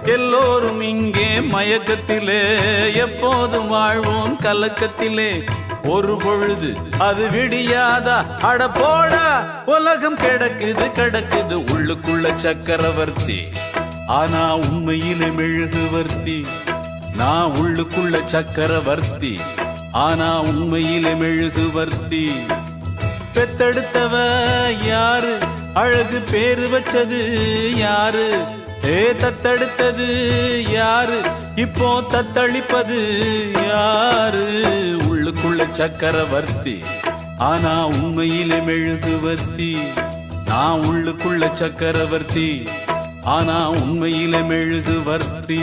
எல்லோரும் இங்கே மயக்கத்திலே, எப்போதும் வாழ்வோம் கலக்கத்திலே. ஒரு பொழுது அது விடியாதா? அட போடா, உலகம் கிடக்குது கிடக்குது உள்ளுக்குள்ள சக்கரவர்த்தி, ஆனா உண்மையிலே மெழுகுவர்த்தி. நான் உள்ளுக்குள்ள சக்கரவர்த்தி, ஆனா உண்மையிலே மெழுகுவர்த்தி. பெத்தெடுத்தவ யாரு? அழகு பேரு வச்சது யாரு? தத்தெடுத்தது யாரு? இப்போ தத்தளிப்பது யாரு? உள்ளுக்குள்ள சக்கரவர்த்தி, ஆனா உண்மையிலே மெழுகுவர்த்தி. நான் உள்ளுக்குள்ள சக்கரவர்த்தி, ஆனா உண்மையிலே மெழுகுவர்த்தி.